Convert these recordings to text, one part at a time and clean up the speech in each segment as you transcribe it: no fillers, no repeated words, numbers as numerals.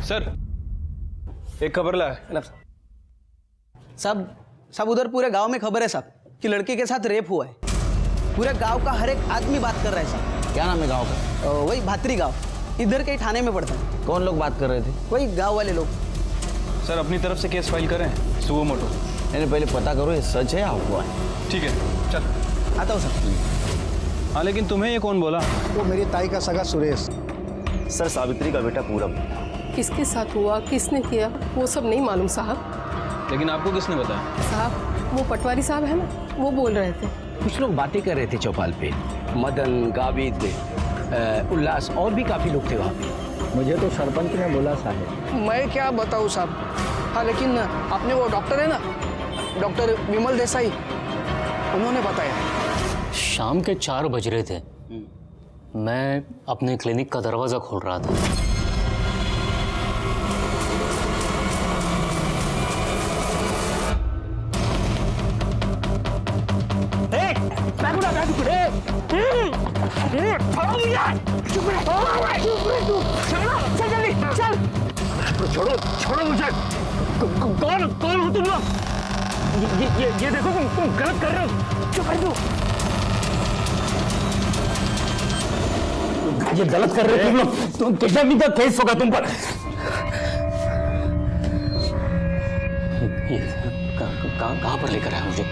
Sir एक खबर ला है। साहब उधर पूरे गांव में खबर है साहब कि लड़के के साथ रेप हुआ है। पूरे गांव का हर एक आदमी बात कर रहा है साहब। क्या नाम है गांव का? वही भातरी गांव, इधर के ही थाने में पड़ता है। कौन लोग बात कर रहे थे? वही गांव वाले लोग। सर अपनी तरफ से केस फाइल करें सुओ मोटो। मैंने पहले पता करो ये सच है या अफवाह है। ठीक है चल आता हूँ सर। हाँ लेकिन तुम्हें ये कौन बोला? वो मेरी ताई का सगा सुरेश। सर सावित्री का बेटा पूरब। किसके साथ हुआ, किसने किया, वो सब नहीं मालूम साहब। लेकिन आपको किसने बताया? साहब वो पटवारी साहब है ना, वो बोल रहे थे। कुछ लोग बातें कर रहे थे चौपाल पे, मदन, गाविद, उल्लास और भी काफी लोग थे वहाँ पे। मुझे तो सरपंच ने बोला साहब। मैं क्या बताऊँ साहब। हाँ लेकिन अपने वो डॉक्टर है ना, डॉक्टर विमल देसाई, उन्होंने बताया। शाम के 4 बज रहे थे। मैं अपने क्लिनिक का दरवाज़ा खोल रहा था। छोड़ो मुझे। कौन हो तुम लोग? ये देखो तुम गलत कर रहे हो। चुप कर दो। ये गलत कर रहे हो तुम लोग। तुम किडनैपिंग का केस होगा तुम पर। कहाँ पर लेकर आया मुझे?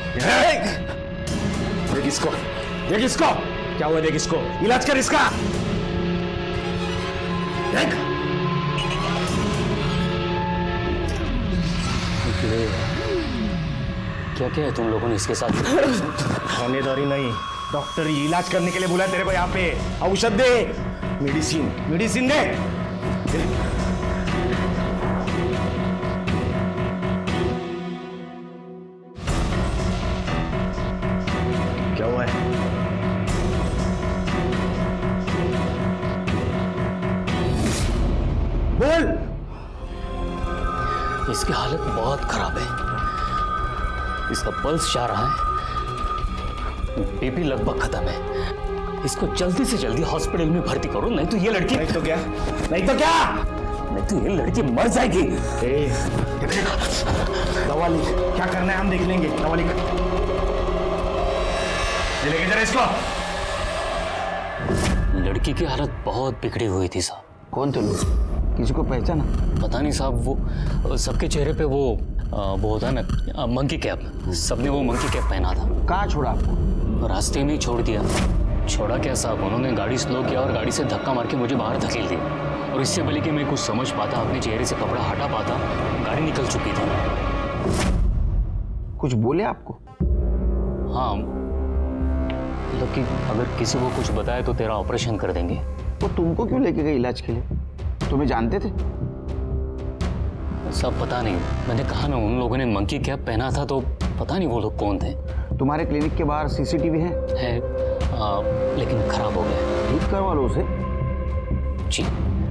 देख इसको, देख इसको। क्या हुआ? देख इसको, इलाज कर इसका। देख क्या क्या है तुम लोगों ने इसके साथ? होनेदारी नहीं, डॉक्टर इलाज करने के लिए बुलाया तेरे को यहाँ पे। औषध दे, मेडिसिन दे। क्या हुआ है? बोल। इसकी हालत बहुत खराब है। इसका पल्स जा रहा है, बीपी लगभग खत्म है। इसको जल्दी से जल्दी हॉस्पिटल में भर्ती करो, नहीं तो ये लड़की नहीं तो क्या ये लड़की मर जाएगी। दवा लिख, क्या करना है हम देख लेंगे। दवा लिख। ये लेके जरा इसको। लड़की की हालत बहुत बिगड़ी हुई थी साहब। कौन थे लोग? किसी को पहचाना? पता नहीं साहब, वो सबके चेहरे पे वो होता है ना मंकी कैप, सबने वो मंकी कैप पहना था। कहाँ छोड़ा आपको? रास्ते में ही छोड़ दिया। छोड़ा क्या साहब, उन्होंने गाड़ी स्लो किया और गाड़ी से धक्का मार के मुझे बाहर धकेल दिया। और इससे पहले कि मैं कुछ समझ पाता, अपने चेहरे से कपड़ा हटा पाता, गाड़ी निकल चुकी थी। कुछ बोले आपको? हाँ मतलब कि अगर किसी को कुछ बताया तो तेरा ऑपरेशन कर देंगे। वो तुमको क्यों लेके गए इलाज के लिए? तुम्हें जानते थे? सब पता नहीं, मैंने कहा ना उन लोगों ने मंकी कैप पहना था, तो पता नहीं वो लोग कौन थे। तुम्हारे क्लिनिक के बाहर सीसीटीवी है? लेकिन खराब हो गया। ठीक करवा लो उसे। जी।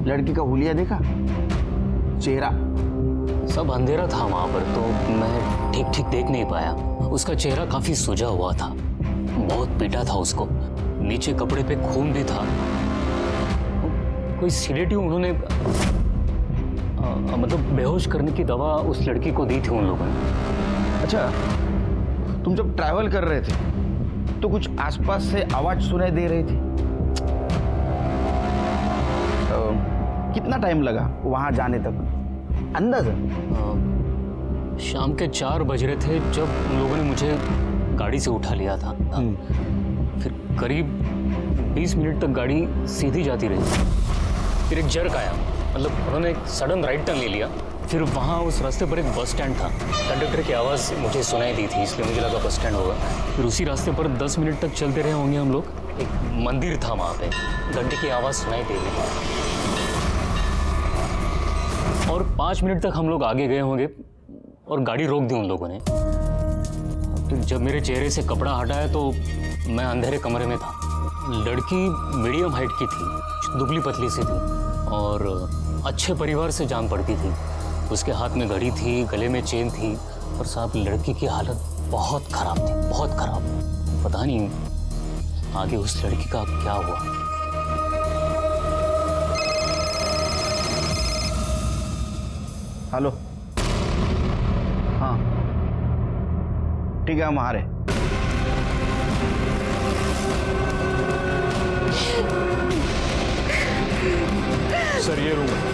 लड़की का हुलिया देखा? चेहरा? सब अंधेरा था वहां पर, तो मैं ठीक देख नहीं पाया। उसका चेहरा काफी सूजा हुआ था, बहुत पीटा था उसको, नीचे कपड़े पे खून भी था। कोई सिडेटिव उन्होंने मतलब बेहोश करने की दवा उस लड़की को दी थी उन लोगों ने। अच्छा, तुम जब ट्रैवल कर रहे थे तो कुछ आसपास से आवाज सुनाई दे रही थी? कितना टाइम लगा वहां जाने तक अंदाजा? शाम के 4 बज रहे थे जब उन लोगों ने मुझे गाड़ी से उठा लिया था। फिर करीब 20 मिनट तक गाड़ी सीधी जाती रही। फिर एक जर्क आया, मतलब उन्होंने एक सडन राइट टर्न ले लिया। फिर वहाँ उस रास्ते पर एक बस स्टैंड था। कंडक्टर की आवाज़ मुझे सुनाई दी थी, इसलिए मुझे लगा बस स्टैंड होगा। फिर उसी रास्ते पर 10 मिनट तक चलते रहे होंगे हम लोग। एक मंदिर था वहाँ पे, घंटे की आवाज़ सुनाई दे रही थी। और 5 मिनट तक हम लोग आगे गए होंगे और गाड़ी रोक दी उन लोगों ने। तो जब मेरे चेहरे से कपड़ा हटाया तो मैं अंधेरे कमरे में था। लड़की मीडियम हाइट की थी, दुबली पतली सी थी और अच्छे परिवार से जान पड़ती थी। उसके हाथ में घड़ी थी, गले में चेन थी। और साहब लड़की की हालत बहुत ख़राब थी, बहुत ख़राब। पता नहीं आगे उस लड़की का क्या हुआ। हेलो। हाँ ठीक है, हम आ रहे। सर ये रूम है।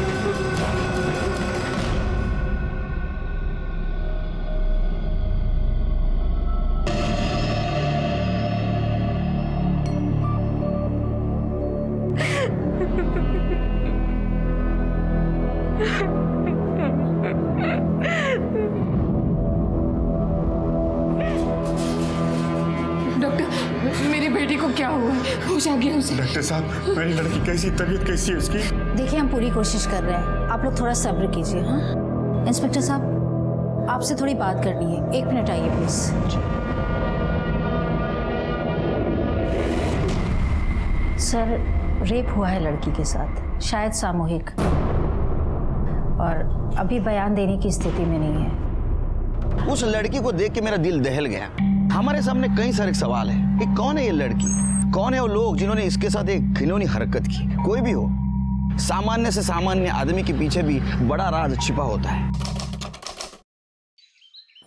डॉक्टर मेरी बेटी को क्या हुआ? होश आ गया उसे? डॉक्टर साहब, मेरी लड़की कैसी, तबीयत कैसी है उसकी? देखिए हम पूरी कोशिश कर रहे हैं, आप लोग थोड़ा सब्र कीजिए। हाँ इंस्पेक्टर साहब, आपसे थोड़ी बात करनी है, 1 मिनट आइए प्लीज। सर रेप हुआ है लड़की के साथ, शायद सामूहिक, और अभी बयान देने की स्थिति में नहीं है। उस लड़की को देख के मेरा दिल दहल गया। हमारे सामने कई सारे सवाल है कि कौन है ये लड़की, कौन है वो लोग जिन्होंने इसके साथ एक घिनौनी हरकत की। कोई भी हो, सामान्य से सामान्य आदमी के पीछे भी बड़ा राज छिपा होता है।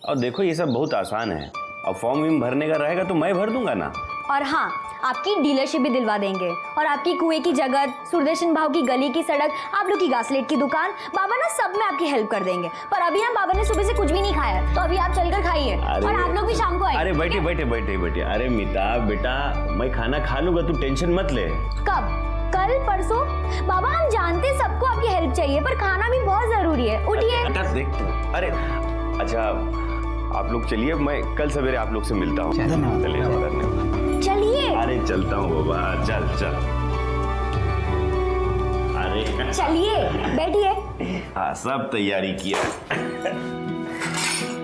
और देखो ये सब बहुत आसान है, अब फॉर्म विम भरने का रहेगा तो मैं भर दूंगा ना। और हाँ, आपकी डीलरशिप भी दिलवा देंगे, और आपकी कुएं की जगत, सुरदर्शन भाव की गली की सड़क, आप लोग की घासलेट की दुकान, बाबा ना सब में आपकी हेल्प कर देंगे। पर अभी ना बाबा ने सुबह से कुछ भी नहीं खाया, तो अभी आप चलकर खाइए, और आप लोग भी शाम को आइए। अरे बैठे बैठे बैठे बैठे, अरे मिता बेटा मैं खाना खा लूंगा, तू टेंशन मत ले। कब? कल परसों? बाबा हम जानते सबको आपकी हेल्प चाहिए, पर खाना भी बहुत जरूरी है, उठिए। देख, अरे अच्छा आप लोग चलिए, मैं कल सवेरे आप लोग से मिलता हूँ। चलिए। अरे चलता हूँ बाबा, चल चल। अरे चलिए बैठिए। हाँ सब तैयारी किया।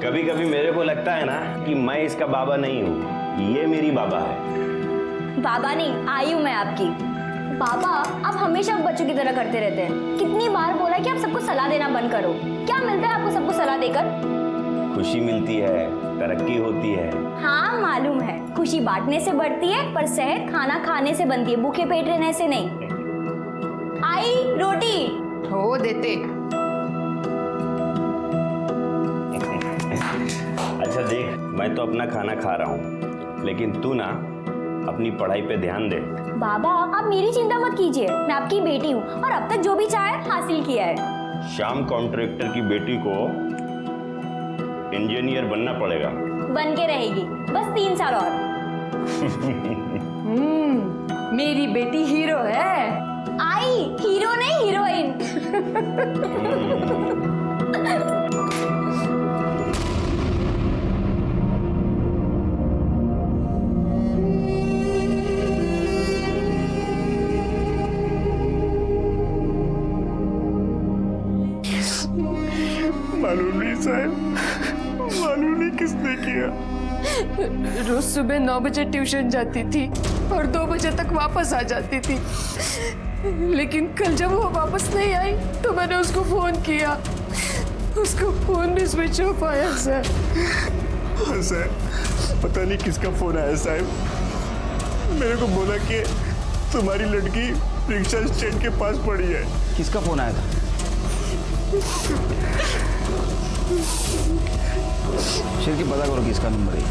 कभी कभी मेरे को लगता है ना कि मैं इसका बाबा नहीं हूँ, ये मेरी बाबा है। बाबा नहीं, आई हूँ मैं आपकी। बाबा आप हमेशा बच्चों की तरह करते रहते हैं, कितनी बार बोला कि आप सबको सलाह देना बंद करो। क्या मिलता है आपको सबको सलाह देकर? खुशी मिलती है, तरक्की होती है। हाँ मालूम है, खुशी बांटने से बढ़ती है, पर सेहत खाना खाने से बनती है, भूखे पेट रहने से नहीं। आई रोटी हो देते। अच्छा देख, मैं तो अपना खाना खा रहा हूँ, लेकिन तू ना अपनी पढ़ाई पे ध्यान दे। बाबा आप मेरी चिंता मत कीजिए, मैं आपकी बेटी हूँ, और अब तक जो भी चाहे हासिल किया है। श्याम कॉन्ट्रैक्टर की बेटी को इंजीनियर बनना पड़ेगा। बन के रहेगी, बस 3 साल और। मेरी बेटी हीरो है। आई हीरो नहीं, हीरोइन। मालूम नहीं साहब, मालूम नहीं किसने किया। रोज सुबह 9 बजे ट्यूशन जाती थी और 2 बजे तक वापस आ जाती थी, लेकिन कल जब वो वापस नहीं आई तो मैंने उसको फोन किया, उसका फोन भी स्विच ऑफ आया सर। सर पता नहीं किसका फोन आया साहब, मेरे को बोला कि तुम्हारी लड़की रिक्शा स्टैंड के पास पड़ी है। किसका फोन आया था? शेर की पता करो किसका नंबर है।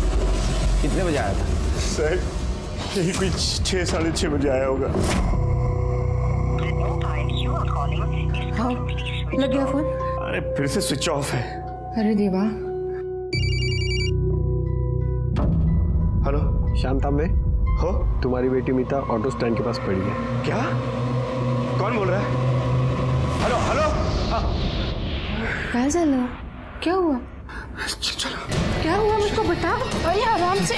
कितने बजे आया था? सर यही कोई 6 साढ़े 6 बजे आया होगा। हाँ लग गया फोन। अरे फिर से स्विच ऑफ है। अरे देवा। हेलो श्याम तांबे, हो, तुम्हारी बेटी मीता ऑटो स्टैंड के पास पड़ी है। क्या? कौन बोल रहा है? Hello hello. काय झालं? क्या हुआ? चलो क्या हुआ मुझको बता। अरे आराम से।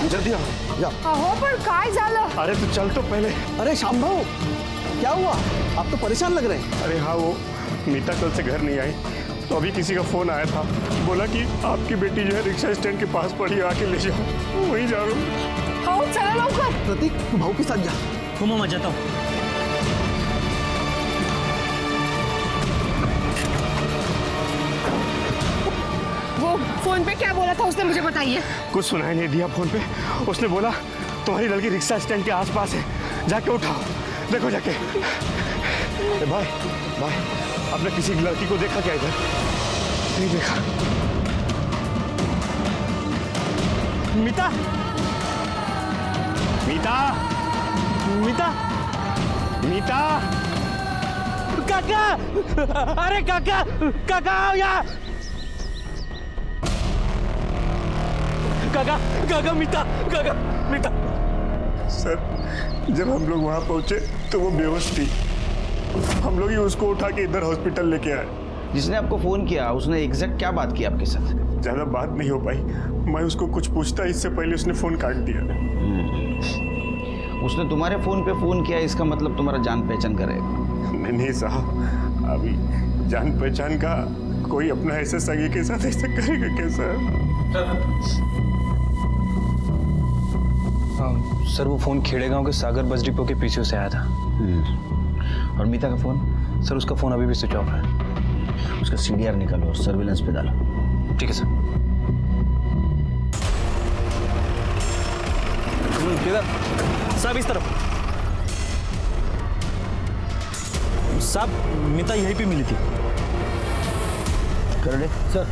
जल्दी आओ, जाओ। अहो पण काय झालं? अरे तू चल तो पहले। अरे श्याम भाऊ, क्या हुआ? आप तो परेशान लग रहे हैं। अरे हाँ, वो मीता कल से घर नहीं आई, तो अभी किसी का फोन आया था, बोला कि आपकी बेटी जो है रिक्शा स्टैंड के पास पड़ी है, आके ले जाओ। वहीं जा रहा हूँ। हो चला लवकर। प्रतीक तू भाऊ के साथ जा। हो मैं जाता हूँ। वो फोन पे क्या बोला था उसने, मुझे बताइए। कुछ सुनाई नहीं दिया फोन पे। उसने बोला तुम्हारी लड़की रिक्शा स्टैंड के आसपास है, जाके उठाओ, देखो जाके। भाई भाई, आपने किसी लड़की को देखा क्या इधर? नहीं देखा। मीता, मीता, मीता, मीता, काका, अरे काका, काका आओ यहाँ। काका, काका, मीता, काका, मीता। सर, जब हम लोग वहां पहुंचे तो वो बेहोश थी। हम लोग ही उसको उठा के इधर हॉस्पिटल लेके आए। जिसने आपको फोन किया उसने एग्जैक्ट क्या बात की आपके साथ? ज्यादा बात नहीं हो पाई। मैं उसको कुछ पूछता इससे पहले उसने फोन काट दिया। उसने तुम्हारे फोन पे फोन किया, इसका मतलब तुम्हारा जान पहचान करेगा? नहीं साहब, अभी जान पहचान का कोई अपना ऐसे सगे के साथ ऐसा करेगा कैसा? सर वो फोन खेड़े गांव के सागर बस डिपो के पीछे से आया था। और मीता का फोन? सर उसका फोन अभी भी स्विच ऑफ है। उसका सीडीआर निकालो और सर्विलेंस पे डालो। ठीक है सर। किधर? साहब इस तरफ। साहब मीता यहीं पे मिली थी। कर दे सर।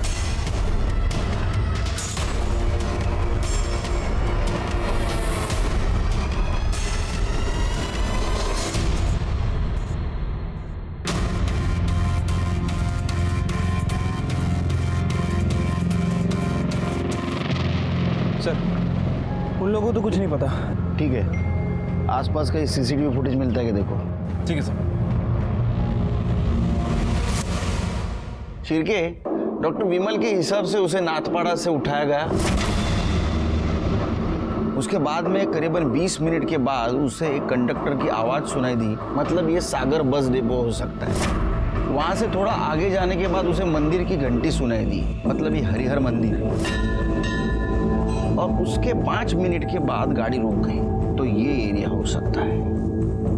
सर उन लोगों को तो कुछ नहीं पता। ठीक है, आसपास का सीसीटीवी फुटेज मिलता है कि देखो। ठीक है सर। शिरके, डॉक्टर विमल के हिसाब से उसे नाथपाड़ा से उठाया गया। उसके बाद में करीबन 20 मिनट के बाद उसे एक कंडक्टर की आवाज सुनाई दी। मतलब ये सागर बस डिपो हो सकता है। वहां से थोड़ा आगे जाने के बाद उसे मंदिर की घंटी सुनाई दी। मतलब ये हरिहर मंदिर। और उसके 5 मिनट के बाद गाड़ी रुक गई। तो ये एरिया हो सकता है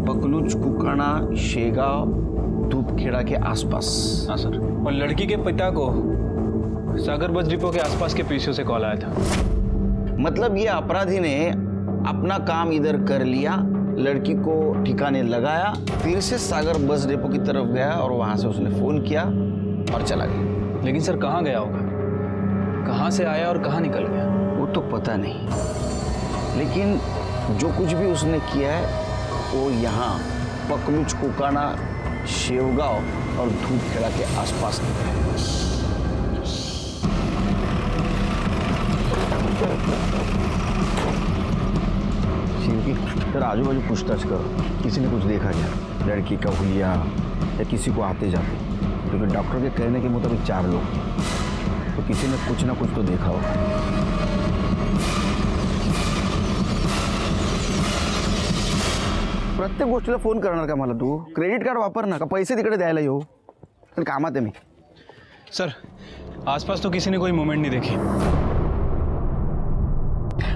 पकलुच, कुकाना, शेगांव, धूपखेड़ा के आसपास। हाँ सर। और लड़की के पिता को सागर बस डिपो के आसपास के पीछे से कॉल आया था। मतलब ये अपराधी ने अपना काम इधर कर लिया, लड़की को ठिकाने लगाया, फिर से सागर बस डिपो की तरफ गया और वहां से उसने फोन किया और चला गया। लेकिन सर कहाँ गया होगा? कहाँ से आया और कहाँ निकल गया? वो तो पता नहीं, लेकिन जो कुछ भी उसने किया है वो यहाँ पकलुच, कुकाना, शेवगांव और धूपखेड़ा के आसपास की है। शिवकी, तेरा आजू बाजू पूछताछ करो, किसी ने कुछ देखा क्या? लड़की का हुलिया या किसी को आते जाते? क्योंकि डॉक्टर के कहने के मुताबिक 4 लोग, तो किसी ने कुछ ना कुछ तो देखा होगा। प्रत्येक गोष्टीला फोन करणार का मला? तू क्रेडिट कार्ड वापर ना, का पैसे तिकडे द्यायला येऊ? पण कामात आहे मी। सर आसपास तो किसी ने कोई मूवमेंट नहीं देखी।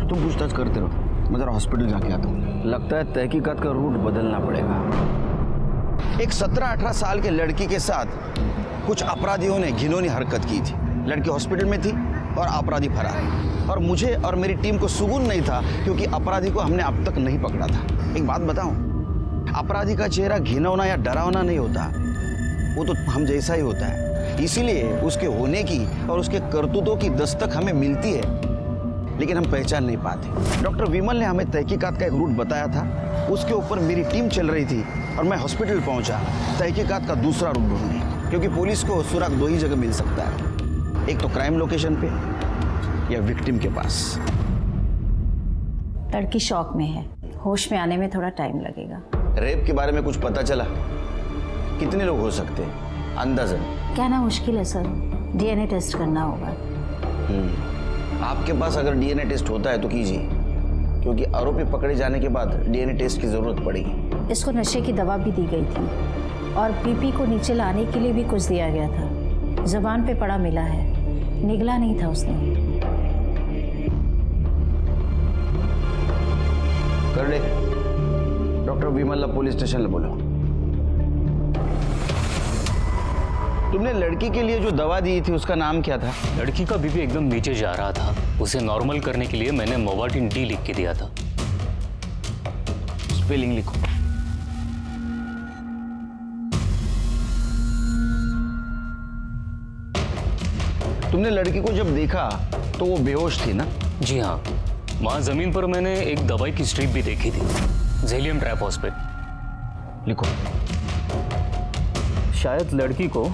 तुम पूछताछ करते रहो, मैं जरा हॉस्पिटल जाके आता हूँ। लगता है तहकीकात का रूट बदलना पड़ेगा। एक 17-18 साल के लड़की के साथ कुछ अपराधियों ने घिनौनी हरकत की थी। लड़की हॉस्पिटल में थी और अपराधी फरार। और मुझे और मेरी टीम को सुकून नहीं था क्योंकि अपराधी को हमने अब तक नहीं पकड़ा था। एक बात बताऊं, अपराधी का चेहरा घिनौना या डरावना नहीं होता, वो तो हम जैसा ही होता है। इसीलिए उसके होने की और उसके करतूतों की दस्तक हमें मिलती है, लेकिन हम पहचान नहीं पाते। डॉक्टर विमल ने हमें तहकीकात का एक रूट बताया था, उसके ऊपर मेरी टीम चल रही थी और मैं हॉस्पिटल पहुंचा तहकीकात का दूसरा रूट ढूंढने, क्योंकि पुलिस को सुराग 2 ही जगह मिल सकता है, एक तो क्राइम लोकेशन पे या विक्टिम के पास। लड़की शॉक में है, होश में आने में थोड़ा टाइम लगेगा। रेप के बारे में कुछ पता चला? कितने लोग हो सकते हैं अंदाजन? कहना मुश्किल है सर, डीएनए टेस्ट करना होगा। आपके पास अगर डीएनए टेस्ट होता है तो कीजिए, क्योंकि आरोपी पकड़े जाने के बाद डीएनए टेस्ट की जरूरत पड़ेगी। इसको नशे की दवा भी दी गई थी और बीपी को नीचे लाने के लिए भी कुछ दिया गया था। जुबान पे पड़ा मिला है, निगला नहीं था उसने। कर दे, डॉक्टर विमल पुलिस स्टेशन बोलो। तुमने लड़की के लिए जो दवा दी थी उसका नाम क्या था? लड़की का बीपी एकदम नीचे जा रहा था, उसे नॉर्मल करने के लिए मैंने मोवाटिन डी लिख के दिया था। स्पेलिंग लिखो। तुमने लड़की को जब देखा तो वो बेहोश थी ना? जी हाँ, वहाँ जमीन पर मैंने एक दवाई की स्ट्रिप भी देखी थी, जेलियम ट्राइफॉस्फेट। लिखो। शायद लड़की को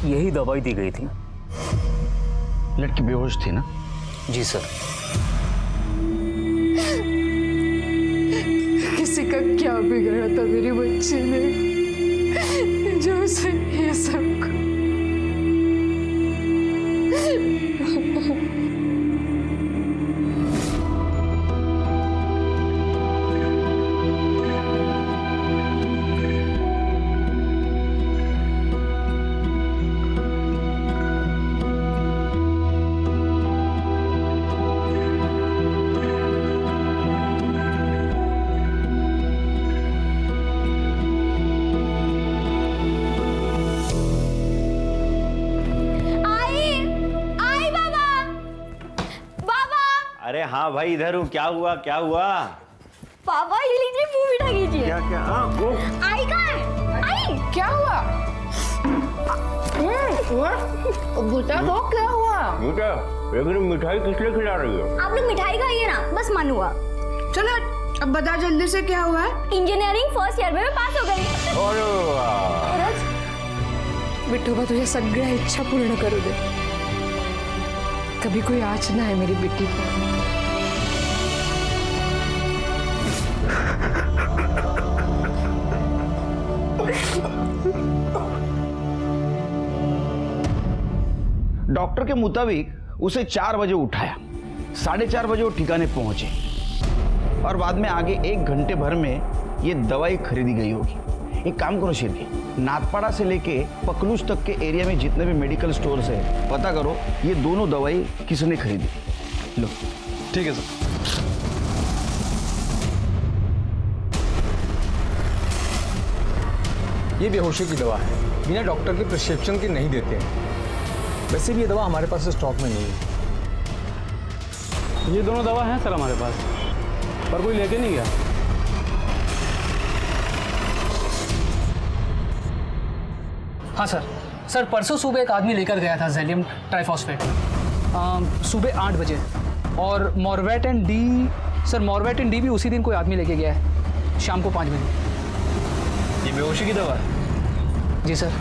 यही दवाई दी गई थी। लड़की बेहोश थी ना? जी सर। किसी का क्या बिगड़ा था मेरी बच्ची ने जो उसे ये सब अरे हाँ भाई, इधर हूँ। क्या हुआ क्या हुआ? पापा ये लीजिए, मुंह मीठा कीजिए। क्या क्या? हाँ वो आई कहाँ है? आई क्या हुआ? बेटा वो क्या हुआ? बेटा, लेकिन मिठाई किस लिए खिला रही हो? आप लोग मिठाई खाइए ना, बस मन हुआ। चलो अब बता जल्दी से क्या हुआ है? इंजीनियरिंग फर्स्ट ईयर में मैं पास हो गई। अरे वाह! विठोबा तुझे सगळ्या इच्छा पूर्ण करू दे। कभी कोई आँच ना है मेरी बेटी पर। डॉक्टर के मुताबिक उसे 4 बजे उठाया, 4:30 बजे वो ठिकाने पहुंचे और बाद में आगे 1 घंटे भर में ये दवाई खरीदी गई होगी। एक काम करो शेर के, नाथपाड़ा से लेके पकलूस तक के एरिया में जितने भी मेडिकल स्टोर्स है पता करो ये दोनों दवाई किसने खरीदी। लो। ठीक है सर। ये बेहोशी की दवा है, बिना डॉक्टर के प्रिस्क्रिप्शन की नहीं देते हैं। वैसे भी ये दवा हमारे पास स्टॉक में नहीं है। ये दोनों दवा हैं सर हमारे पास, पर कोई लेके नहीं गया। हाँ सर। सर परसों सुबह एक आदमी लेकर गया था जेलियम ट्राइफॉस्फेट, सुबह 8 बजे। और मॉर्वेटन डी, सर मॉर्वेटन डी भी उसी दिन कोई आदमी लेके गया है, शाम को 5 बजे। ये बेहोशी की दवा है? जी सर।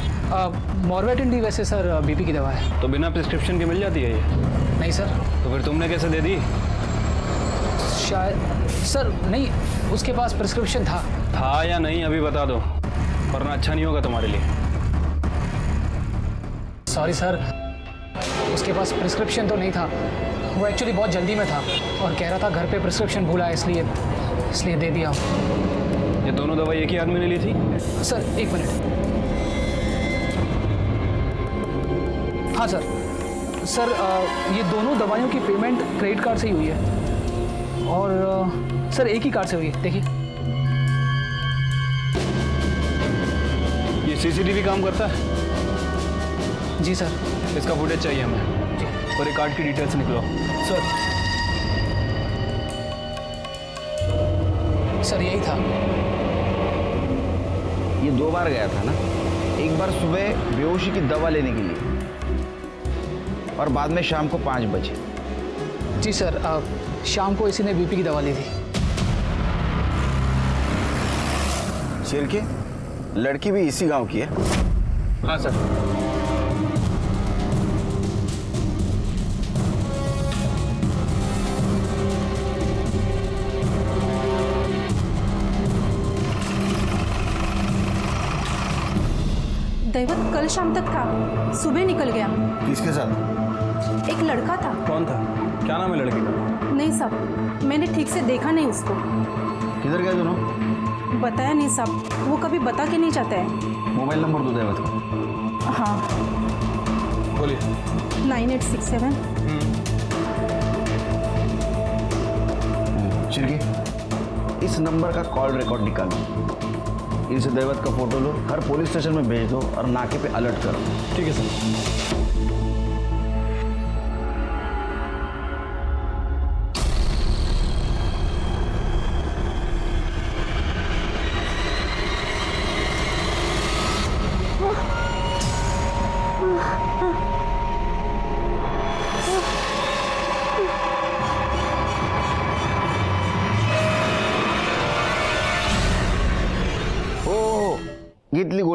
मॉर्वेटन डी वैसे सर बीपी की दवा है। तो बिना प्रिस्क्रिप्शन के मिल जाती है ये? नहीं सर। तो फिर तुमने कैसे दे दी? शायद सर नहीं, उसके पास प्रिस्क्रिप्शन था या नहीं अभी बता दो, वरना अच्छा नहीं होगा तुम्हारे लिए। सॉरी सर, उसके पास प्रिस्क्रिप्शन तो नहीं था। वो एक्चुअली बहुत जल्दी में था और कह रहा था घर पे प्रिस्क्रिप्शन भूला है, इसलिए दे दिया। ये दोनों दवाई एक ही आदमी ने ली थी? Sir 1 minute. हाँ सर। सर ये दोनों दवाइयों की पेमेंट क्रेडिट कार्ड से ही हुई है और सर एक ही कार्ड से हुई है, देखिए। ये सीसीटीवी काम करता है? जी सर। इसका फुटेज चाहिए हमें और एक कार्ड की डिटेल्स निकलो। सर यही था। ये 2 बार गया था ना? एक बार सुबह बेहोशी की दवा लेने के लिए और बाद में शाम को 5 बजे। जी सर। शाम को इसी ने बीपी की दवा ली थी। शेर के, लड़की भी इसी गांव की है? हाँ सर। दैवत कल शाम तक था, सुबह निकल गया। किसके साथ? एक लड़का था। कौन था? क्या नाम है लड़की का? नहीं साहब, मैंने ठीक से देखा नहीं उसको। किधर गए दोनों? बताया नहीं साहब, वो कभी बता के नहीं जाता है। मोबाइल नंबर दो दैवत का। हाँ। बोलिए। 9867। चिरकी, इस नंबर का कॉल रिकॉर्ड निकालो, इनसे दैवत का फोटो लो, हर पुलिस स्टेशन में भेज दो और नाके पे अलर्ट करो। ठीक है सर।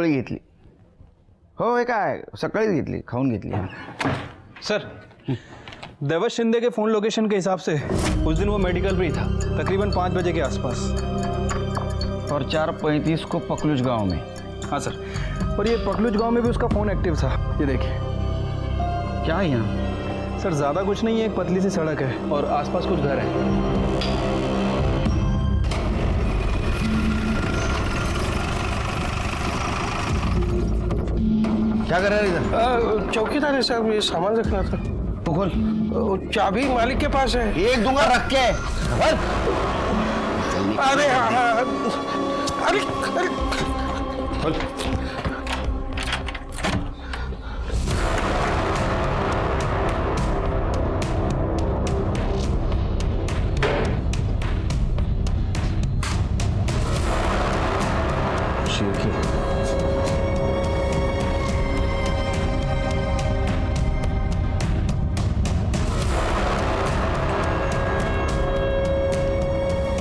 गोळी घेतली. हो हे काय सकाळीच घेतली, खाऊन घेतली. सर, देवत शिंदे के फ़ोन लोकेशन के हिसाब से उस दिन वो मेडिकल पे ही था, तकरीबन 5 बजे के आसपास. और 4:35 को पकलुज गांव में. हाँ सर, और ये पकलुज गांव में भी उसका फ़ोन एक्टिव था. ये देखिए. क्या है यहाँ? सर ज़्यादा कुछ नहीं है, एक पतली सी सड़क है और आसपास कुछ घर है. क्या कर रहा है इधर? चौकीदार है साहब, ये सामान रखना था. तो खोल. चाबी मालिक के पास है. एक दूंगा रख के. अरे अरे अरे खोल.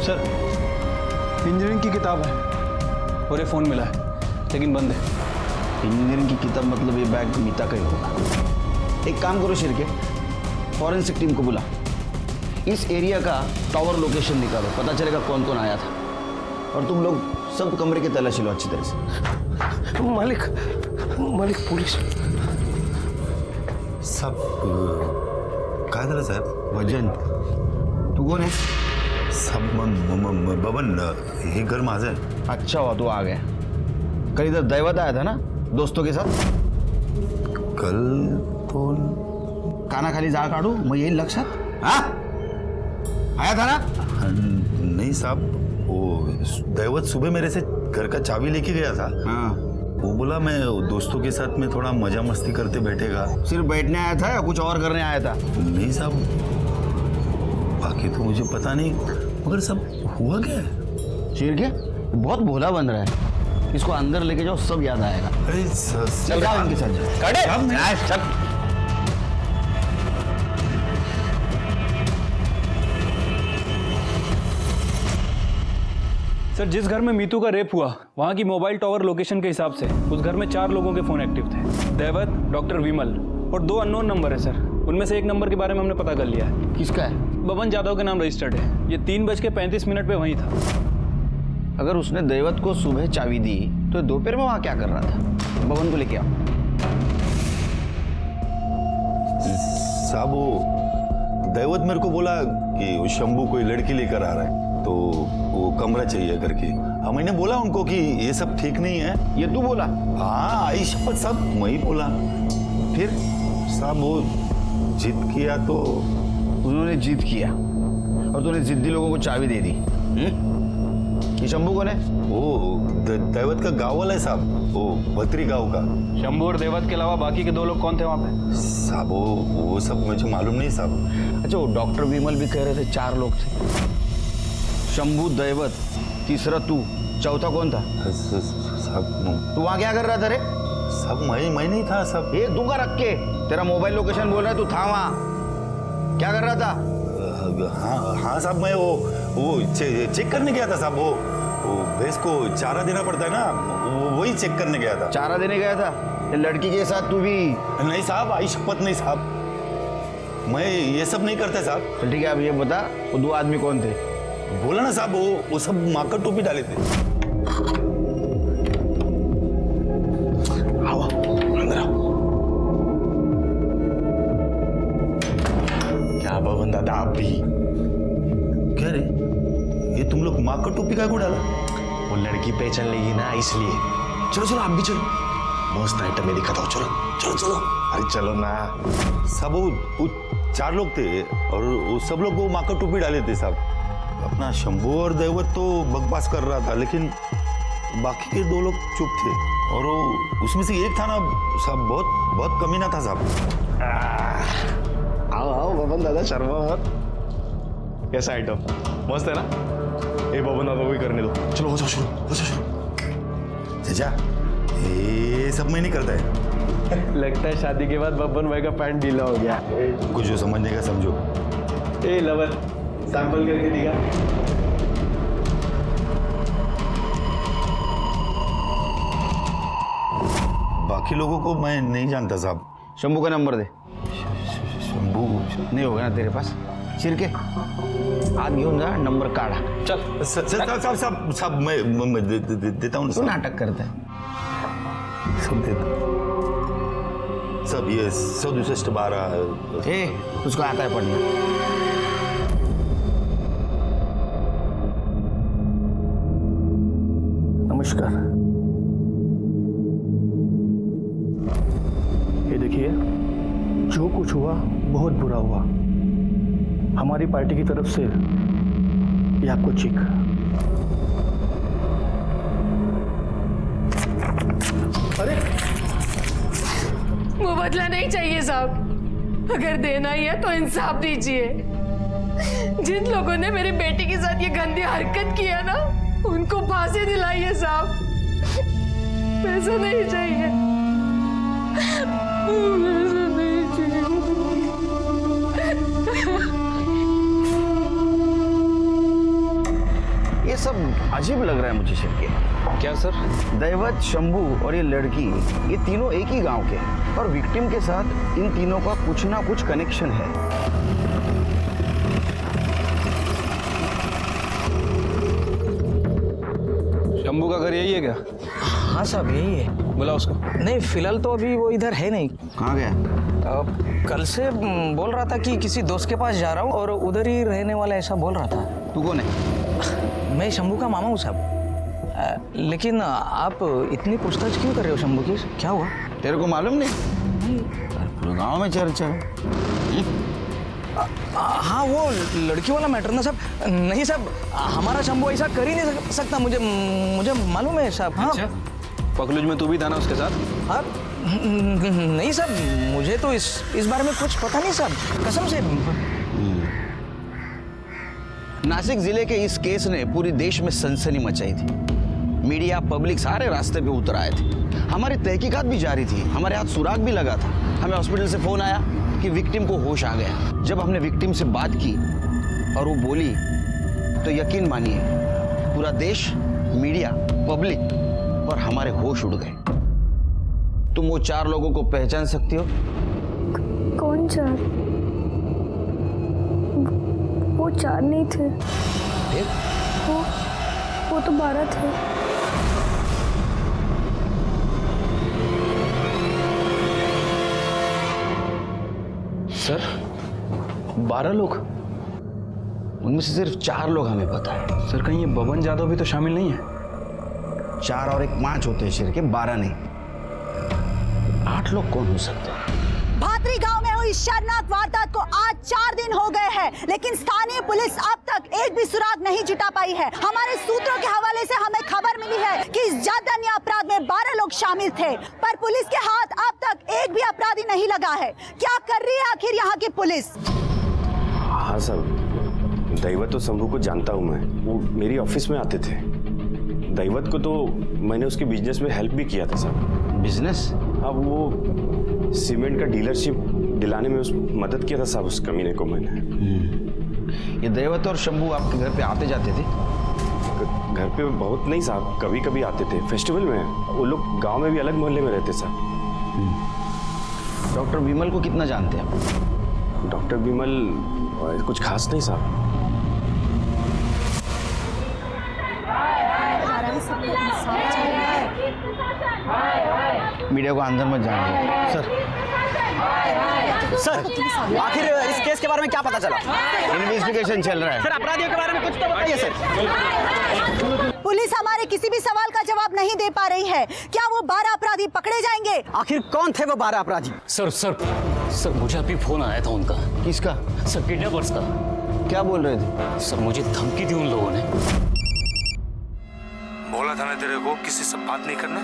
सर, इंजीनियरिंग की किताब है और ये फ़ोन मिला है, लेकिन बंद है. इंजीनियरिंग की किताब मतलब ये बैग मीता का ही होगा. एक काम करो शिरके, फॉरेंसिक टीम को बुला. इस एरिया का टावर लोकेशन निकालो, पता चलेगा कौन कौन आया था. और तुम लोग सब कमरे की तलाशी लो अच्छी तरह से. मालिक पुलिस सब काय झालं साहेब? भजन, तू कौन है? सब बबन, हे घर माझं आहे. अच्छा हुआ तू आ गया. कल इधर दैवत आया था ना दोस्तों के साथ. कल तो कानाखाली जाळ काढू मग येईल लक्षात. हा आया था ना? नहीं साहब, वो दैवत सुबह मेरे से घर का चाबी लेके गया था. हाँ. वो बोला मैं दोस्तों के साथ में थोड़ा मजा मस्ती करते बैठेगा. सिर्फ बैठने आया था या कुछ और करने आया था? नहीं साहब, बाकी तो मुझे पता नहीं, मगर सब हुआ क्या है? चीर के बहुत भोला बन रहा है. इसको अंदर लेके जाओ, सब याद आएगा. अरे चल जाओ इनके साथ. चल. सर, जिस घर में मीतू का रेप हुआ वहाँ की मोबाइल टावर लोकेशन के हिसाब से उस घर में 4 लोगों के फ़ोन एक्टिव थे. देवत, डॉक्टर विमल और 2 अननोन नंबर है सर. उनमें से एक नंबर के बारे में हमने पता कर लिया है. किसका है? बबन जादव के नाम रजिस्टर्ड है. ये 3:35 पे वहीं था. अगर उसने दैवत को सुबह चाबी दी तो दोपहर में वहाँ क्या कर रहा था? बबन को लेके आओ. साहब, वो दैवत मेरे को बोला कि वो शंभू कोई लड़की लेकर आ रहा है, तो वो कमरा चाहिए करके. हाँ, मैंने बोला उनको कि ये सब ठीक नहीं है. ये तू बोला? हाँ, आई शपथ साहब, मैं ही बोला. फिर साहब वो जिद किया तो उन्होंने जिद किया और तूने जिद्दी लोगों को चाबी दे दी. ये शंभू कौन है? वो दैवत का गाँव वाला है साहब, वो भत्री गाँव का. शंभू और देवत के अलावा बाकी के 2 लोग कौन थे वहाँ पे? साहब वो सब मुझे मालूम नहीं साहब. अच्छा, वो डॉक्टर विमल भी कह रहे थे 4 लोग थे. शंभू, दैवत, तीसरा तू, चौथा कौन था? साहब तू वहाँ क्या कर रहा था रे? सब मैं नहीं था सब. एक दूंगा रख के. तेरा मोबाइल लोकेशन बोल रहा है, तू था वहाँ. क्या कर रहा था? हाँ साहब, मैं वो चेक करने गया था साहब. वो भैंस को चारा देना पड़ता है ना, वही चेक करने गया था. चारा देने गया था? ये लड़की के साथ तू भी? नहीं साहब, आई शपथ नहीं साहब, मैं ये सब नहीं करता साहब. तो ठीक है, अब ये बता वो 2 आदमी कौन थे? बोला ना साहब, वो सब माकर टोपी डाले थे. आओ अंदर आओ. क्या बबन दादा आप भी? क्या रे, ये तुम लोग माकर टोपी का को डाला? वो लड़की पहचान लेगी ना, इसलिए. चलो चलो आप भी चलो, मस्त आइटम में दिखाता हूँ. चलो चलो चलो. अरे चलो ना. सब वो 4 लोग थे और वो सब लोग वो माकर टोपी डाले थे साहब. अपना शंभू और दैवत तो बकवास कर रहा था, लेकिन बाकी के 2 लोग चुप थे. और वो उसमें से एक था ना साहब, बहुत कमीना था साहब. आओ आओ बबन दादा, शर्मा मत. कैसा आइटम मस्त है ना? ए बबन दादा को ही करने दो. चलो हो जाओ शुरू, हो जाओ शुरू. चाचा, ये सब मैं नहीं करता है. लगता है शादी के बाद बब्बन भाई का पैंट ढीला हो गया. कुछ जो समझने का समझो. ए लवर, सैंपल करके दिखा. बाकी लोगों को मैं नहीं जानता साहब। शंभू का नंबर दे। शंभू नहीं होगा ना तेरे पास? शिरके हाथ घेऊन जा, नंबर काढा। चल साहब मैं देता हूँ। तू नाटक करता है। सब देता सब ये 162 ए उसको आता है पढ़ना। नमस्कार। ये देखिए, जो कुछ हुआ बहुत बुरा हुआ। हमारी पार्टी की तरफ से ये आपको चेक। अरे वो बदला नहीं चाहिए साहब, अगर देना ही है तो इंसाफ दीजिए। जिन लोगों ने मेरी बेटी के साथ ये गंदी हरकत किया ना, उनको फांसी दिलाइए साहब। पैसा नहीं चाहिए, पैसा नहीं चाहिए। ये सब अजीब लग रहा है मुझे शिरके। क्या सर? दैवत, शंभू और ये लड़की, ये तीनों एक ही गांव के हैं और विक्टिम के साथ इन तीनों का कुछ ना कुछ कनेक्शन है। शंभू का घर यही है क्या? हाँ साहब यही है। बुला उसको। नहीं फिलहाल तो अभी वो इधर है नहीं। कहाँ गया? कल से बोल रहा था कि किसी दोस्त के पास जा रहा हूँ और उधर ही रहने वाला ऐसा बोल रहा था। तू कौन है? मैं शंभू का मामा हूँ साहब। लेकिन आप इतनी पूछताछ क्यों कर रहे हो शंभू की? क्या हुआ? तेरे को मालूम नहीं? पूरे गाँव में चर्चा है। हाँ वो लड़की वाला मैटर ना साहब। नहीं साहब, हमारा शंभू ऐसा कर ही नहीं सकता। मुझे मालूम है साहब। हाँ पखलूज में तू भी था ना उसके साथ? हाँ नहीं साहब, मुझे तो इस बारे में कुछ पता नहीं साहब, कसम से। नासिक जिले के इस केस ने पूरी देश में सनसनी मचाई थी। मीडिया, पब्लिक सारे रास्ते पे उतर आए थे। हमारी तहकीकात भी जारी थी, हमारे हाथ सुराग भी लगा था। हमें हॉस्पिटल से फोन आया कि विक्टिम को होश आ गया। जब हमने विक्टिम से बात की और वो बोली तो यकीन मानिए पूरा देश, मीडिया, पब्लिक और हमारे होश उड़ गए। तुम वो 4 लोगों को पहचान सकती हो? कौन 4? वो 4 नहीं थे। वो तो 12 थे। सर 12 लोग? उनमें से सिर्फ 4 लोग हमें पता है। सर कहीं ये बबन जादव भी तो शामिल नहीं है? 4 और 1 5 होते हैं शिरके, 12 नहीं। 8 लोग कौन हो सकते हैं? भातरी गांव में हुई शर्मनाक वारदात को आज 4 दिन हो गए हैं, लेकिन स्थानीय पुलिस अब तक एक भी सुराग नहीं जुटा पाई है। हमारे सूत्रों के हवाले से हमें खबर मिली है कि इस जघन्य अपराध में 12 लोग शामिल थे, पर पुलिस के हाथ अब तक एक भी अपराधी नहीं लगा है। क्या कर रही है आखिर यहाँ की पुलिस? हाँ सर, दैवत और शंभू को जानता हूँ मैं, वो मेरी ऑफिस में आते थे। दैवत को तो मैंने उसके बिजनेस में हेल्प भी किया था सर। बिजनेस? अब वो सीमेंट का डीलरशिप दिलाने में उस मदद किया था साहब उस कमीने को मैंने। ये दैवत और शंभू आपके घर पे आते जाते थे? घर पे बहुत नहीं साहब, कभी कभी आते थे फेस्टिवल में। वो लोग गांव में भी अलग मोहल्ले में रहते साहब। डॉक्टर विमल को कितना जानते हैं आप? डॉक्टर विमल कुछ खास नहीं साहब। मीडिया को अंदर मत जाने। सर आखिर इस केस के बारे में क्या पता चला? इन्वेस्टिगेशन चल रहा है। सर अपराधियों के बारे में कुछ तो बताइए सर। पुलिस हमारे किसी भी सवाल का जवाब नहीं दे पा रही है। क्या वो 12 अपराधी पकड़े जाएंगे? आखिर कौन थे वो 12 अपराधी? सर मुझे अभी फोन आया था उनका। किसका? सर किडनैपर्स का। क्या बोल रहे थे? सर मुझे धमकी दी उन लोगों ने। बोला था ना तेरे को किसी से बात नहीं करना।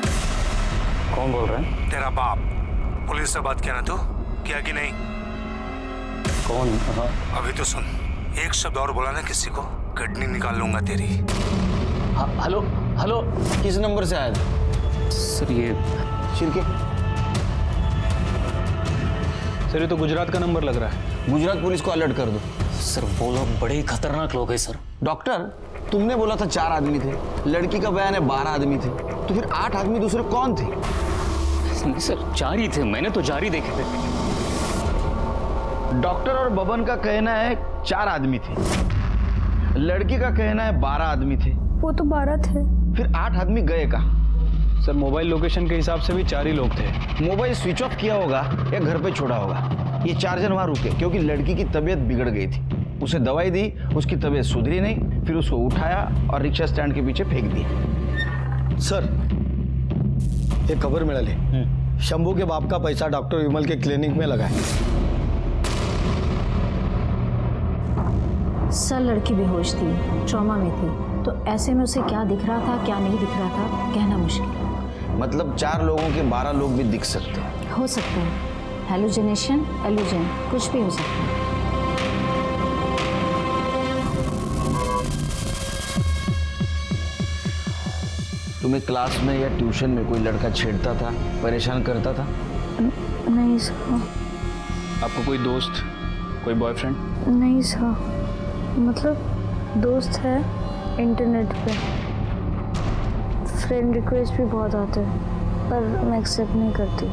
कौन बोल रहा है? तेरा बाप। पुलिस से बात किया ना तू? किया कि नहीं? कौन? अभी तो सुन, एक शब्द और बोला ना किसी को, किडनी निकाल लूंगा तेरी। हेलो हेलो, किस नंबर से आया था? सर ये शिरके। सर ये तो गुजरात का नंबर लग रहा है। गुजरात पुलिस को अलर्ट कर दो। सर वो लोग बड़े ही खतरनाक लोग हैं सर। डॉक्टर तुमने बोला था 4 आदमी थे, लड़की का बयान है 12 आदमी थे, तो फिर 8 आदमी दूसरे कौन थे? नहीं सर, 4 ही थे, मैंने तो 4 ही देखे थे। डॉक्टर और बबन का कहना है 4 आदमी थे, लड़की का कहना है 12 आदमी थे। वो तो 12 थे। फिर 8 आदमी गए कहाँ? सर मोबाइल लोकेशन के हिसाब से भी 4 ही लोग थे। मोबाइल स्विच ऑफ किया होगा या घर पे छोड़ा होगा। ये 4 जन वहां रुके क्योंकि लड़की की तबीयत बिगड़ गई थी। उसे दवाई दी, उसकी तबीयत सुधरी नहीं, फिर उसको उठाया और रिक्शा स्टैंड के पीछे फेंक दिया। सर एक खबर मिळाली, शंभू के बाप का पैसा डॉक्टर विमल के क्लिनिक में लगा है। सर लड़की बेहोश थी, ट्रॉमा में थी, तो ऐसे में उसे क्या दिख रहा था क्या नहीं दिख रहा था कहना मुश्किल। मतलब 4 लोगों के 12 लोग भी दिख सकते हैं। हो सकता है हेलुसिनेशन, एल्यूजन, कुछ भी हो सकता है। तुम्हें क्लास में या ट्यूशन में कोई लड़का छेड़ता था, परेशान करता था? नहीं सर। आपको कोई दोस्त, कोई बॉयफ्रेंड? नहीं सर, मतलब दोस्त है इंटरनेट पे, फ्रेंड रिक्वेस्ट भी बहुत आते हैं पर मैं एक्सेप्ट नहीं करती।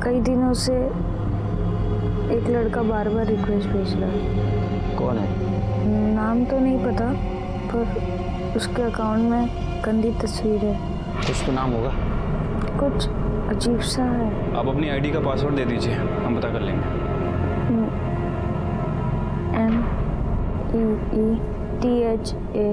कई दिनों से एक लड़का बार बार रिक्वेस्ट भेज रहा है। कौन है? नाम तो नहीं पता पर उसके अकाउंट में गंदी तस्वीर है। कुछ तो नाम होगा। कुछ अजीब सा है। आप अपनी आईडी का पासवर्ड दे दीजिए, हम पता कर लेंगे। MEETHA।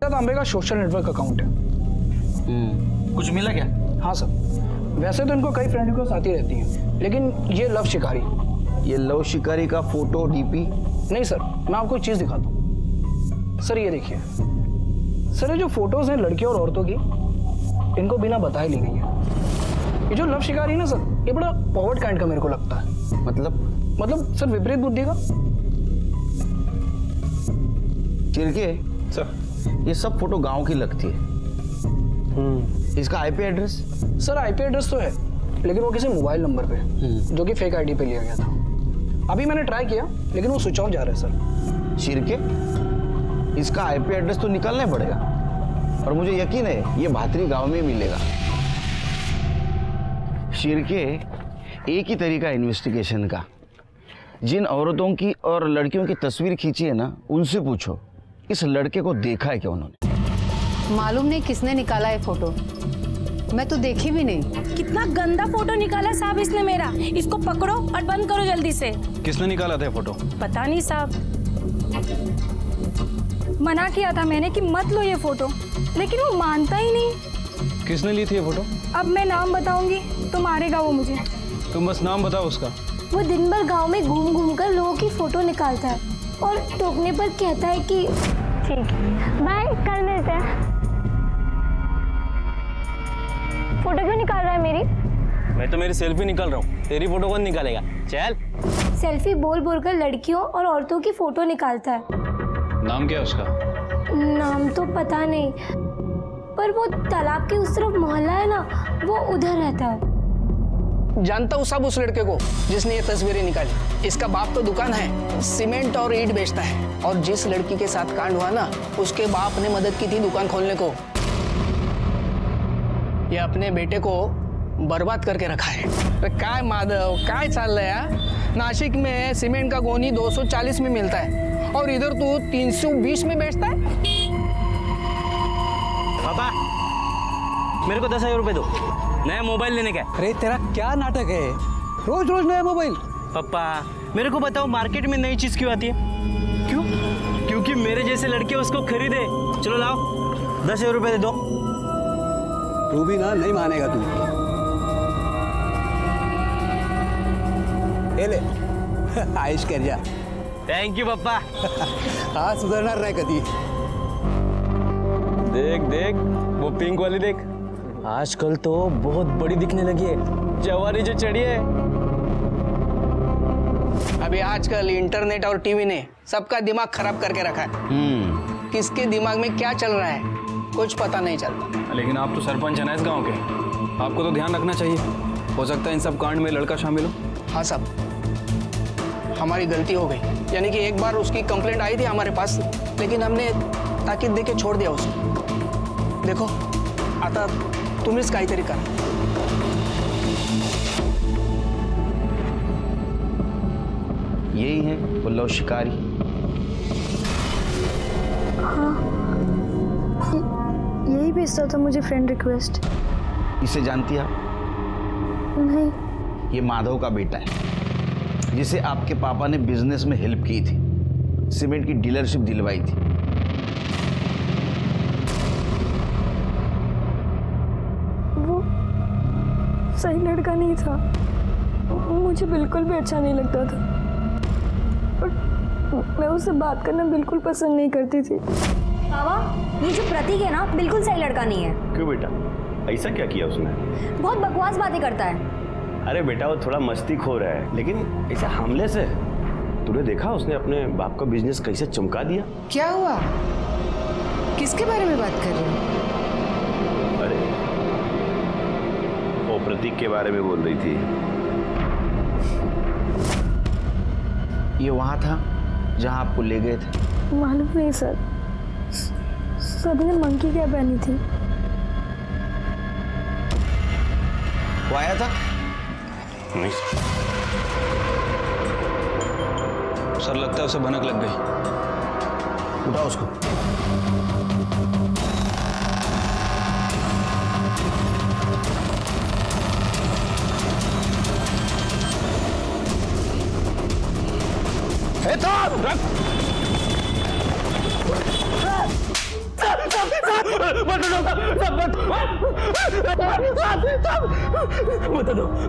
तांबे का सोशल नेटवर्क अकाउंट है। कुछ मिला क्या? हाँ सर, वैसे तो इनको कई फ्रेंड रिक्वेस्ट आती रहती हैं, लेकिन ये लव शिकारी। ये लव शिकारी का फोटो डीपी? नहीं सर, मैं आपको एक चीज दिखाता हूँ। सर ये देखिए, सर ये जो फोटोज हैं लड़कियों और औरतों की, इनको बिना बताए ली गई है। ये जो लव शिकारी है ना सर, ये बड़ा पॉवर्ड काइंड का मेरे को लगता है। मतलब सर विपरीत बुद्धि का। चिरके सर, ये सब फोटो गांव की लगती है। इसका IP address? Sir IP address तो है, लेकिन वो किसी मोबाइल नंबर पे जो कि फेक आईडी पे लिया गया था। अभी मैंने ट्राई किया लेकिन वो स्विच ऑफ जा रहा है सर। चिरके, इसका आईपी एड्रेस तो निकालना पड़ेगा और मुझे यकीन है ये भातरी गांव में मिलेगा। शिरके, एक ही तरीका है इन्वेस्टिगेशन का। जिन औरतों की और लड़कियों की तस्वीर खींची है ना, उनसे पूछो इस लड़के को देखा है क्या उन्होंने। मालूम नहीं किसने निकाला है फोटो, मैं तो देखी भी नहीं। कितना गंदा फोटो निकाला साहब इसने मेरा। इसको पकड़ो और बंद करो जल्दी से। किसने निकाला था फोटो? पता नहीं साहब, मना किया था मैंने कि मत लो ये फोटो, लेकिन वो मानता ही नहीं। किसने ली थी ये फोटो? अब मैं नाम बताऊंगी तो मारेगा वो मुझे। तुम बस नाम बताओ उसका। वो दिन भर गांव में घूम घूम कर लोगों की फोटो निकालता है और टोकने पर कहता है कि ठीक है बाय, कल मिलते हैं। फोटो क्यों निकाल रहा है मेरी? मैं तो मेरी सेल्फी निकाल रहा हूँ, तेरी फोटो कौन निकालेगा? चल। सेल्फी बोल बोल कर लड़कियों और औरतों की फोटो निकालता है। नाम क्या है उसका? नाम तो पता नहीं, पर वो तालाब के उस तरफ मोहल्ला है ना, वो उधर रहता है। जानता हूँ सब उस लड़के को जिसने ये तस्वीरें निकाली। इसका बाप तो दुकान है, सीमेंट और ईंट बेचता है, और जिस लड़की के साथ कांड हुआ ना, उसके बाप ने मदद की थी दुकान खोलने को। ये अपने बेटे को बर्बाद करके रखा है। तो काय माधव, काय चाल रहा है? नासिक में सीमेंट का गोनी 240 में मिलता है और इधर तू 320 में बेचता है। पापा, मेरे को 10,000 रुपए दो, नया मोबाइल लेने का। अरे तेरा क्या नाटक है, रोज रोज नया मोबाइल? पापा मेरे को बताओ, मार्केट में नई चीज क्यों आती है? क्यों? क्योंकि मेरे जैसे लड़के उसको खरीदे। चलो लाओ, 10,000 रुपए दे दो। तू भी ना नहीं मानेगा तू। ये ले, आयुष कर जा। थैंक यू पप्पा। हाँ सुधरणार नाही कधी। देख देख वो पिंक वाली देख, आजकल तो बहुत बड़ी दिखने लगी है, जवानी जो चढ़ी है। अभी आजकल इंटरनेट और टीवी ने सबका दिमाग खराब करके रखा है। किसके दिमाग में क्या चल रहा है कुछ पता नहीं चलता। लेकिन आप तो सरपंच हैं ना इस गांव के, आपको तो ध्यान रखना चाहिए। हो सकता है इन सब कांड में लड़का शामिल हो। हाँ साहब, हमारी गलती हो गई। यानी कि एक बार उसकी कंप्लेंट आई थी हमारे पास, लेकिन हमने ताकीद दे के छोड़ दिया उसको। देखो आता तुम्हीच काहीतरी करा। यही है पुल्लव शिकारी? हाँ, यही भेजता था मुझे फ्रेंड रिक्वेस्ट। इसे जानती आप? नहीं। ये माधव का बेटा है, जिसे आपके पापा ने बिजनेस में हेल्प की थी, सीमेंट की डीलरशिप दिलवाई थी। वो सही लड़का नहीं था, मुझे बिल्कुल भी अच्छा नहीं लगता था और मैं उससे बात करना बिल्कुल पसंद नहीं करती थी। बाबा, ये जो प्रतीक है ना, बिल्कुल सही लड़का नहीं है। क्यों बेटा, ऐसा क्या किया उसने? बहुत बकवास बातें करता है। अरे बेटा, वो थोड़ा मस्ती खो रहा है, लेकिन ऐसे हमले से तूने देखा उसने अपने बाप का बिजनेस कैसे चमका दिया? क्या हुआ? किसके बारे में बात कर रहे हो? अरे वो प्रतीक के बारे में बोल रही थी। ये वहां था जहां आपको ले गए थे? मालूम नहीं सर, सभी ने मंकी कैप पहनी थी। वो आया था? नहीं सर, लगता है उसे भनक लग गई। उठाओ उसको।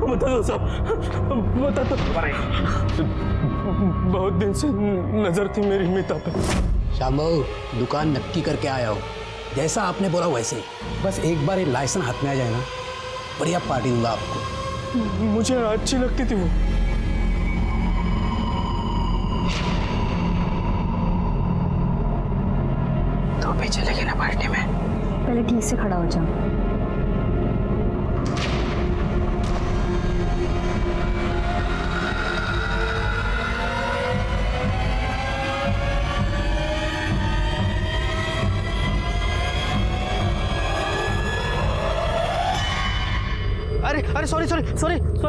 बता दो सब, बता दो। बहुत दिन से नजर थी मेरी मीता पे। श्याम बाबू, दुकान नक्की करके आया हो, जैसा आपने बोला वैसे ही। बस एक बार ये लाइसेंस हाथ में आ जाए ना, बढ़िया पार्टी दूंगा आपको। मुझे अच्छी लगती थी वो। तो भी चलेगी ना पार्टी में? पहले ठीक से खड़ा हो जाओ। अरे सॉरी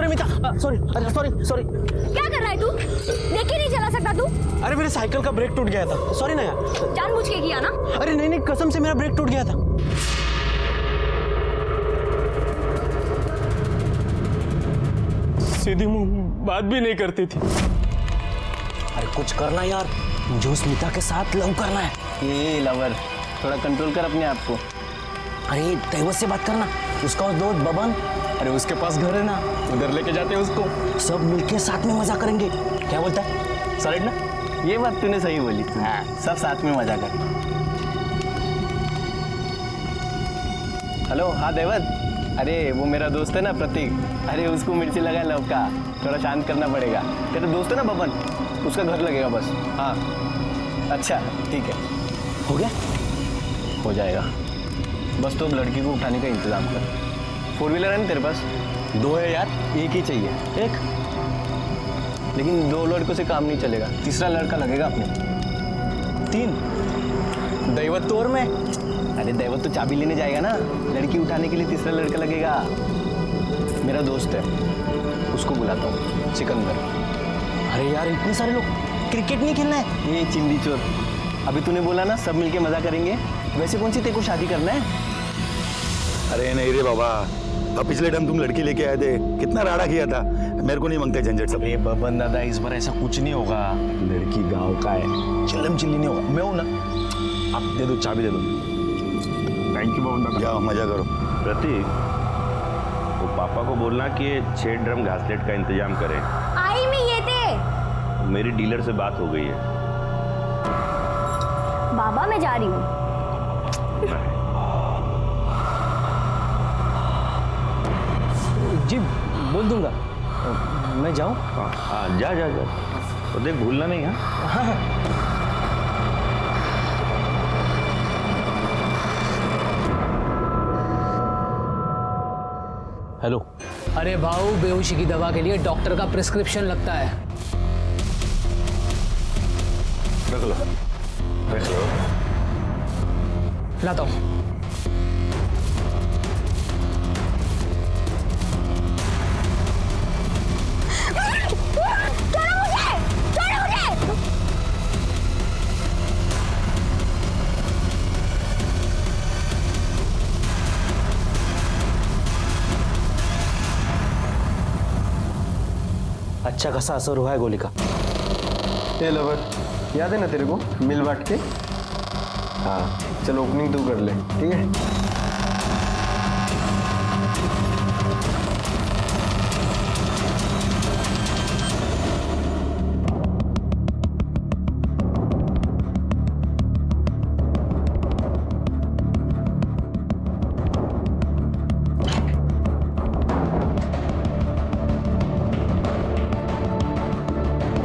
मीता, सॉरी, अरे सॉरी। क्या कर रहा है तू? देख ही नहीं चला सकता तू? अरे मेरे साइकिल का ब्रेक टूट गया था, सॉरी ना यार। जानबूझ के किया ना? अरे नहीं, कसम से मेरा ब्रेक टूट गया था। सीधी मुंह बात भी नहीं करती थी। अरे कुछ करना यार, मुझे उस मीता के साथ लव करना है। ये लवर, थोड़ा कंट्रोल कर अपने आप को। अरे दैवत से बात करना, उसका दोस्त बबन। अरे उसके पास घर है ना, उधर लेके जाते हैं उसको। सब मिलके साथ में मजा करेंगे, क्या बोलता है? सॉलिड ना? ये बात तूने सही बोली। हाँ, सब साथ में मजा कर। हेलो, हाँ देवत। अरे वो मेरा दोस्त है ना प्रतीक, अरे उसको मिर्ची लगा लव का, थोड़ा शांत करना पड़ेगा। तेरा दोस्त है ना बबन, उसका घर लगेगा बस। हाँ अच्छा ठीक है, हो गया? हो जाएगा। बस तो अब लड़की को उठाने का इंतजाम कर। 4 व्हीलर है ना तेरे पास? 2 है यार, एक ही चाहिए। एक, लेकिन 2 लड़कों से काम नहीं चलेगा, तीसरा लड़का लगेगा अपने। 3 दैवत तो और मैं। अरे दैवत तो चाबी लेने जाएगा ना, लड़की उठाने के लिए तीसरा लड़का लगेगा। मेरा दोस्त है, उसको बुलाता हूँ, सिकंदर। अरे यार इतने सारे लोग, क्रिकेट नहीं खेलना है? ये चिंदी चोर, अभी तूने बोला ना सब मिलके मजा करेंगे, वैसे कौन सी तेरे को शादी करना है? अरे नहीं रे बाबा, अब पिछले टाइम तुम लड़की लेके आए थे, कितना राड़ा किया था। मेरे को नहीं मांगते झंझट सब। अरे बबन दादा, इस बार ऐसा कुछ नहीं होगा। लड़की गांव का है, चिल्लम चिल्ली नहीं होगा। मैं हूं ना, आप दे दो, चाबी दे दो। थैंक यू बबन दादा। जाओ मजा करो। प्रतीक, वो पापा को बोलना कि 6 ड्रम घासलेट का इंतजाम करें। आई में ये थे। मेरी डीलर से बात हो गई है। बाबा मैं जा रही हूँ। जी बोल दूंगा, मैं जाऊँ? हाँ जा जा जा, तो देख भूलना नहीं। हाँ हेलो। अरे भाऊ, बेहोशी की दवा के लिए डॉक्टर का प्रिस्क्रिप्शन लगता है। रख लो। रख लो। लाता हूँ। अच्छा खासा असर हुआ है गोली का। ए लवर, याद है ना तेरे को मिल बांट के? हाँ चलो ओपनिंग तू कर ले, ठीक है?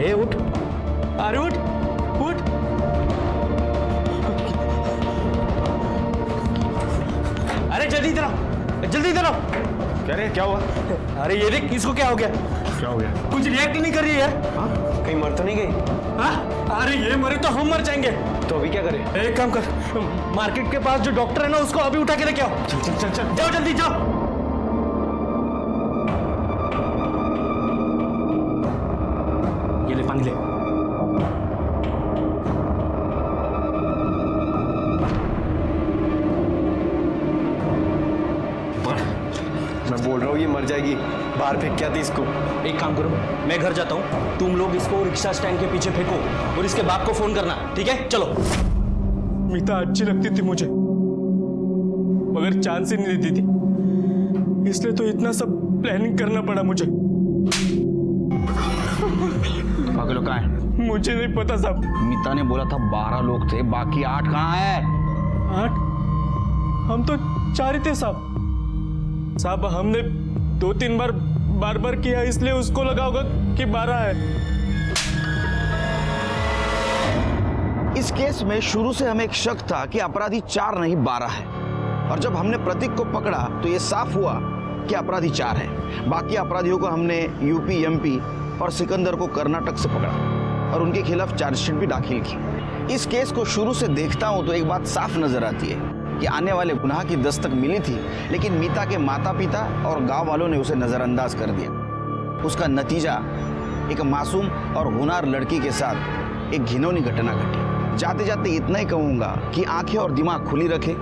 ए उठ, अरे उठ उठ। अरे जल्दी इधर आओ, जल्दी इधर आओ। क्या रे, क्या हुआ? अरे ये देख, इसको क्या हो गया? क्या हो गया? कुछ रिएक्ट नहीं कर रही है। कहीं मर तो नहीं गई? हाँ? अरे ये मरे तो हम मर जाएंगे। तो अभी क्या करें? एक काम कर, मार्केट के पास जो डॉक्टर है ना उसको अभी उठा के लेके आओ। चल चल चल चल, जाओ जल्दी जाओ। ये ले पानी ले। मैं बोल रहा हूँ ये मर जाएगी, बाहर फेंक क्या थी इसको। एक काम करो, मैं घर जाता हूँ, तुम लोग इसको रिक्शा स्टैंड के पीछे फेंको और इसके बाप को फोन करना, ठीक है? चलो। मीता अच्छी लगती थी मुझे, मगर चांस ही नहीं देती थी, इसलिए तो इतना सब प्लानिंग करना पड़ा मुझे। बाकी लोग कहाँ हैं? मुझे नहीं पता साहब। मीता ने बोला था 12 लोग थे, बाकी 8 कहाँ है? 8? हम तो 4 ही थे साहब। साहब हमने 2-3 बार किया, इसलिए उसको लगा होगा कि 12 है। इस केस में शुरू से हमें एक शक था कि अपराधी 4 नहीं 12 है, और जब हमने प्रतीक को पकड़ा तो ये साफ हुआ कि अपराधी 4 है। बाकी अपराधियों को हमने यूपी, एमपी और सिकंदर को कर्नाटक से पकड़ा और उनके खिलाफ चार्जशीट भी दाखिल की। इस केस को शुरू से देखता हूं तो एक बात साफ नजर आती है कि आने वाले गुनाह की दस्तक मिली थी, लेकिन मीता के माता पिता और गांव वालों ने उसे नजरअंदाज कर दिया। उसका नतीजा एक मासूम और होनहार लड़की के साथ एक घिनौनी घटना घटी। जाते जाते इतना ही कहूंगा कि आंखें और दिमाग खुली रखे,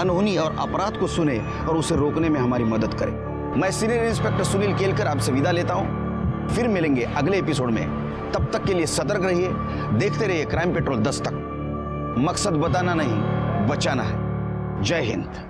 अनहोनी और अपराध को सुने और उसे रोकने में हमारी मदद करे। मैं सीनियर इंस्पेक्टर सुनील केलकर आपसे विदा लेता हूं, फिर मिलेंगे अगले एपिसोड में। तब तक के लिए सतर्क रहिए, देखते रहिए क्राइम पेट्रोल 10 तक। मकसद बताना नहीं, बचाना है। जय हिंद।